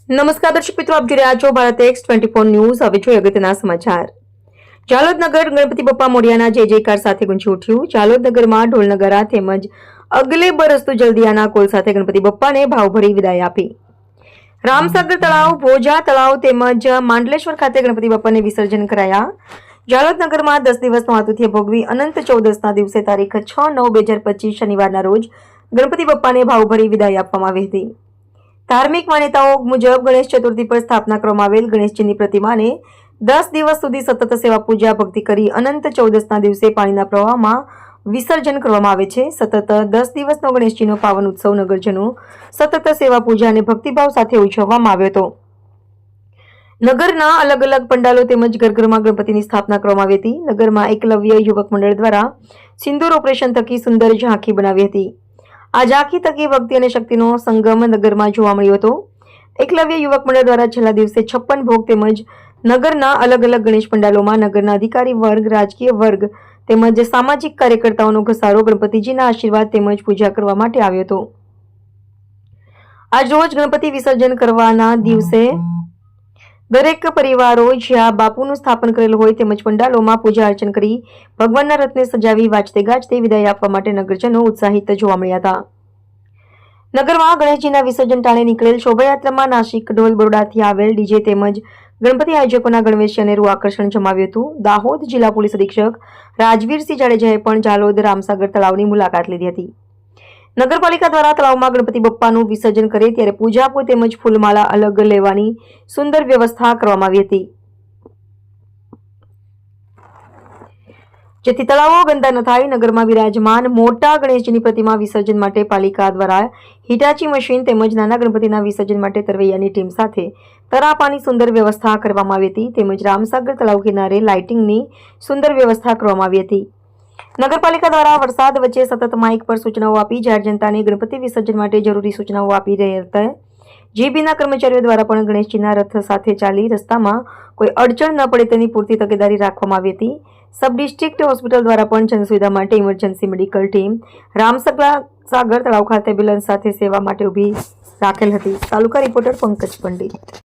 નમસ્કાર દર્શક મિત્રો, આપ જોઈ રહ્યા છો ભારત એક્સ 24 ન્યૂઝ। હવે જોઈએ અગત્યના સમાચાર। જાલોદ નગર ગણપતિ બપ્પા મોરિયાના જય જયકાર સાથે ગુંજી ઉઠ્યું। જાલોદ નગરમાં ઢોલ નગારા તેમજ અગલે બરસતું જલ્દિયાના કોલ સાથે ગણપતિ બપ્પાને ભાવભરી વિદાય આપી। રામસાગર તળાવ, ભોજા તળાવ તેમજ માંડલેશ્વર ખાતે ગણપતિ બપ્પાને વિસર્જન કરાયા। જાલોદ નગરમાં 10 દિવસનો આતિથ્ય ભોગવી અનંત ચૌદસના દિવસે તારીખ 6/9/2025 શનિવારના રોજ ગણપતિ બપ્પાને ભાવભરી વિદાય આપવામાં આવી હતી। ધાર્મિક માન્યતાઓ મુજબ ગણેશ ચતુર્થી પર સ્થાપના કરવામાં આવેલ ગણેશજીની પ્રતિમાને 10 દિવસ સુધી સતત સેવા પૂજા ભક્તિ કરી અનંત ચૌદસના દિવસે પાણીના પ્રવાહમાં વિસર્જન કરવામાં આવે છે। સતત 10 દિવસનો ગણેશજીનો પાવન ઉત્સવ નગરજનો સતત સેવા પૂજા અને ભક્તિભાવ સાથે ઉજવવામાં આવ્યો હતો। નગરના અલગ અલગ પંડાલો તેમજ ઘર-ઘરમાં ગણપતિની સ્થાપના કરવામાં આવી હતી। નગરમાં એકલવ્ય યુવક મંડળ દ્વારા સિંદૂર ઓપરેશન થકી સુંદર ઝાંખી બનાવી હતી। આ ઝાંખી થકી ભક્તિ અને શક્તિનો સંગમ નગરમાં જોવા મળ્યો હતો। એકલવ્ય યુવક મંડળ દ્વારા છેલ્લા દિવસે 56 ભોગ તેમજ નગરના અલગ અલગ ગણેશ પંડાલોમાં નગરના અધિકારી વર્ગ, રાજકીય વર્ગ તેમજ સામાજિક કાર્યકર્તાઓનો ઘસારો ગણપતિજીના આશીર્વાદ તેમજ પૂજા કરવા માટે આવ્યો હતો। આજ રોજ ગણપતિ વિસર્જન કરવાના દિવસે દરેક પરિવારો જ્યાં બાપુનું સ્થાપન કરેલું હોય તેમજ પંડાલોમાં પૂજા અર્ચન કરી ભગવાનના રથને સજાવી વાજતે ગાજતે વિદાય આપવા માટે નગરજનો ઉત્સાહિત જોવા મળ્યા હતા। નગરમાં ગણેશજીના વિસર્જન ટાણે નીકળેલ શોભાયાત્રામાં નાસિક, ઢોલ, બરોડાથી આવેલ ડીજે તેમજ ગણપતિ આયોજકોના ગણવેશી અનેરું આકર્ષણ જમાવ્યું હતું। દાહોદ જિલ્લા પોલીસ અધિક્ષક રાજવીરસિંહ જાડેજાએ પણ જાલોદ રામસાગર તળાવની મુલાકાત લીધી હતી। નગરપાલિકા દ્વારા તળાવમાં ગણપતિ બપ્પાનું વિસર્જન કરે ત્યારે પૂજાપો તેમજ ફૂલમાળા અલગ લેવાની સુંદર વ્યવસ્થા કરવામાં આવી હતી, જેથી તળાવો ગંદા ન થાય। નગરમાં વિરાજમાન મોટા ગણેશજીની પ્રતિમા વિસર્જન માટે પાલિકા દ્વારા હિટાચી મશીન તેમજ નાના ગણપતિના વિસર્જન માટે તરવૈયાની ટીમ સાથે તરાપાની સુંદર વ્યવસ્થા કરવામાં આવી હતી, તેમજ રામસાગર તળાવ કિનારે લાઇટિંગની સુંદર વ્યવસ્થા કરવામાં આવી હતી। નગરપાલિકા દ્વારા વરસાદ વચ્ચે સતત માઇક પર સૂચનાઓ આપી જાહેર જનતાને ગણપતિ વિસર્જન માટે જરૂરી સૂચનાઓ આપી રહ્યા હતા। જીબીના કર્મચારીઓ દ્વારા પણ ગણેશજીના રથ સાથે ચાલી રસ્તામાં કોઈ અડચણ ન પડે તેની પૂરતી તકેદારી રાખવામાં આવી હતી। સબ ડિસ્ટ્રિક્ટ હોસ્પિટલ દ્વારા પણ જનસુવિધા માટે ઇમરજન્સી મેડિકલ ટીમ રામસાગર તળાવ ખાતે એમ્બ્યુલન્સ સાથે સેવા માટે ઊભી રાખેલ હતી। તાલુકા રિપોર્ટર પંકજ પંડિત।